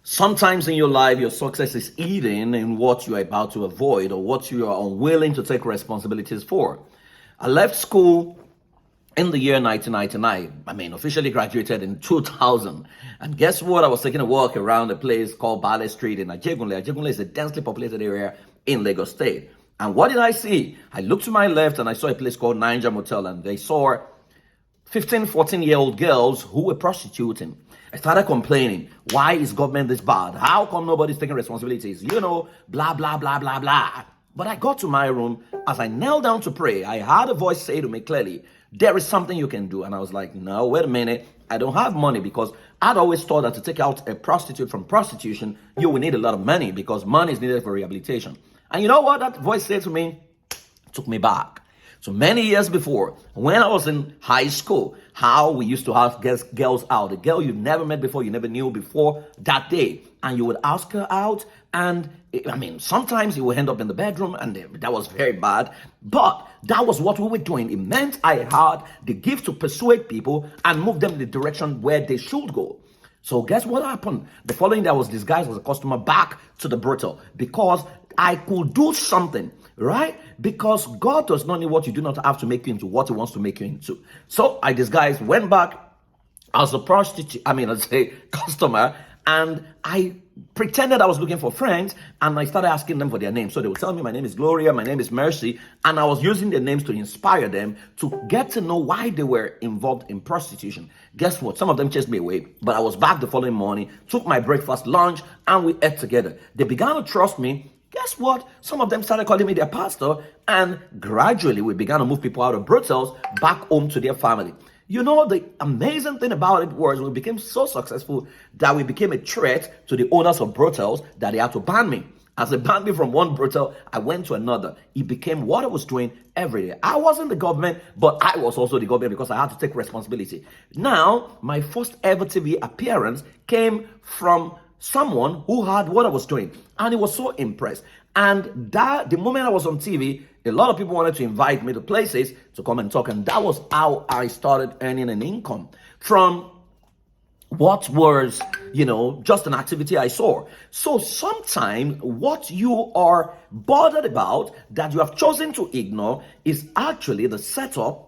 Sometimes in your life, your success is hidden in what you are about to avoid or what you are unwilling to take responsibilities for. I left school in the year 1999. Officially graduated in 2000. And guess what? I was taking a walk around a place called Bale Street in Ajegunle. Ajegunle is a densely populated area in Lagos State. And what did I see? I looked to my left and I saw a place called Niger Motel, and they saw 15, 14-year-old girls who were prostituting. I started complaining. Why is government this bad? How come nobody's taking responsibilities? Blah, blah, blah, blah, blah. But I got to my room. As I knelt down to pray, I heard a voice say to me clearly, there is something you can do. And I was like, no, wait a minute. I don't have money, because I'd always thought that to take out a prostitute from prostitution, you will need a lot of money because money is needed for rehabilitation. And you know what that voice said to me? It took me back. So many years before, when I was in high school, how we used to have girls out. A girl you've never met before, you never knew before that day. And you would ask her out. And sometimes you would end up in the bedroom, and that was very bad. But that was what we were doing. It meant I had the gift to persuade people and move them in the direction where they should go. So guess what happened? The following day, I was disguised as a customer back to the brothel because I could do something. Right? Because God does not need what you do not have to make you into what he wants to make you into. So I disguised, went back as a prostitute, as a customer, and I pretended I was looking for friends, and I started asking them for their names. So they would tell me, my name is Gloria, my name is Mercy, and I was using their names to inspire them to get to know why they were involved in prostitution. Guess what? Some of them chased me away, but I was back the following morning, took my breakfast, lunch, and we ate together. They began to trust me. Guess what? Some of them started calling me their pastor, and gradually we began to move people out of brothels back home to their family. The amazing thing about it was we became so successful that we became a threat to the owners of brothels that they had to ban me. As they banned me from one brothel, I went to another. It became what I was doing every day. I wasn't the government, but I was also the government because I had to take responsibility. Now, my first ever TV appearance came from someone who had what I was doing, and he was so impressed. And that the moment I was on TV, a lot of people wanted to invite me to places to come and talk, and that was how I started earning an income from what was, just an activity I saw. So sometimes what you are bothered about that you have chosen to ignore is actually the setup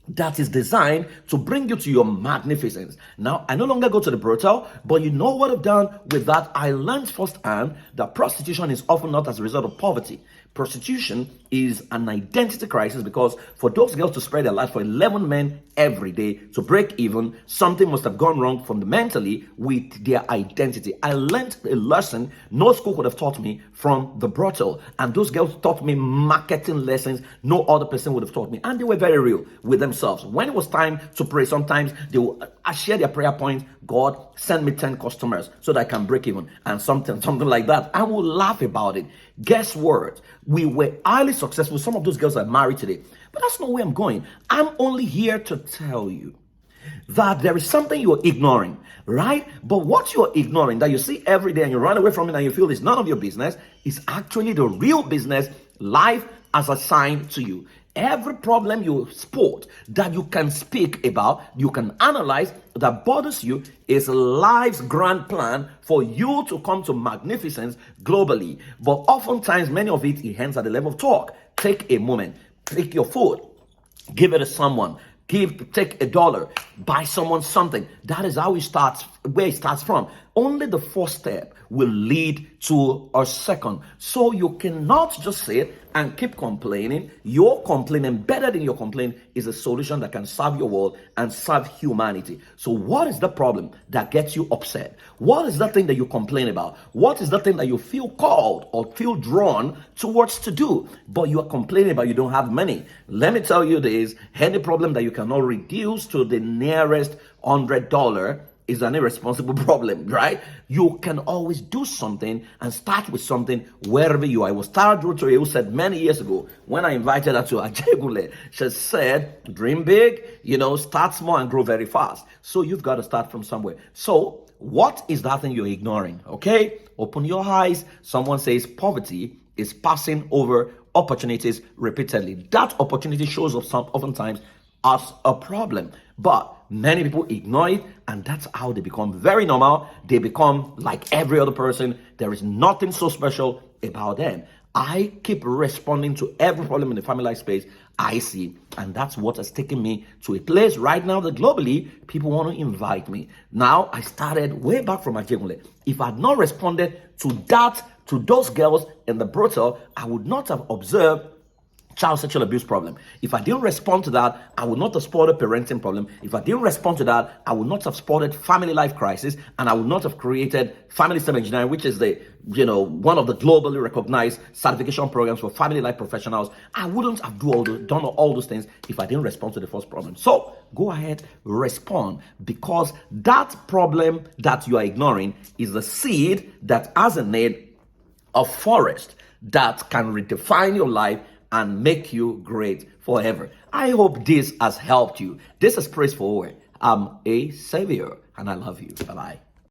that is designed to bring you to your magnificence. Now, I no longer go to the brothel, but you know what I've done with that? I learned firsthand that prostitution is often not as a result of poverty. Prostitution is an identity crisis, because for those girls to spread their life for 11 men every day to break even, something must have gone wrong fundamentally with their identity. I learned a lesson no school could have taught me from the brothel, and those girls taught me marketing lessons no other person would have taught me, and they were very real with themselves. When it was time to pray, sometimes they would share their prayer points. God, send me 10 customers so that I can break even, and something like that. I will laugh about it. Guess what? We were highly successful. Some of those girls are married today, but that's not where I'm going. I'm only here to tell you that there is something you're ignoring, right? But what you're ignoring that you see every day and you run away from it and you feel it's none of your business is actually the real business life has assigned to you. Every problem you spot that you can speak about, you can analyze, that bothers you, is life's grand plan for you to come to magnificence globally. But oftentimes, many of it ends at the level of talk. Take a moment, pick your food, give it to someone, take $1, buy someone something. That is how it starts, where it starts from. Only the first step will lead to a second. So you cannot just sit and keep complaining. Your complaint, embedded in your complaint, is a solution that can serve your world and serve humanity. So what is the problem that gets you upset? What is that thing that you complain about? What is that thing that you feel called or feel drawn towards to do, but you are complaining about you don't have money? Let me tell you this, any problem that you cannot reduce to the nearest $100 is an irresponsible problem, right? You can always do something and start with something wherever you are. I was Tara Drutori, who said many years ago when I invited her to Ajegunle, she said, dream big, start small and grow very fast. So you've got to start from somewhere. So what is that thing you're ignoring? Okay, open your eyes. Someone says poverty is passing over opportunities repeatedly. That opportunity shows up oftentimes as a problem. But Many people ignore it, and that's how they become very normal. They become like every other person. There is nothing so special about them. I keep responding to every problem in the family life space I see, and that's what has taken me to a place right now that globally people want to invite me. Now, I started way back from Ajegule. If I had not responded to those girls in the brothel, I would not have observed child sexual abuse problem. If I didn't respond to that, I would not have spotted parenting problem. If I didn't respond to that, I would not have spotted family life crisis, and I would not have created family system engineering, which is one of the globally recognized certification programs for family life professionals. I wouldn't have done all those things if I didn't respond to the first problem. So go ahead, respond, because that problem that you are ignoring is the seed that has a need of forest that can redefine your life and make you great forever. I hope this has helped you. This is Praise Forward. I'm a savior, and I love you. Bye-bye.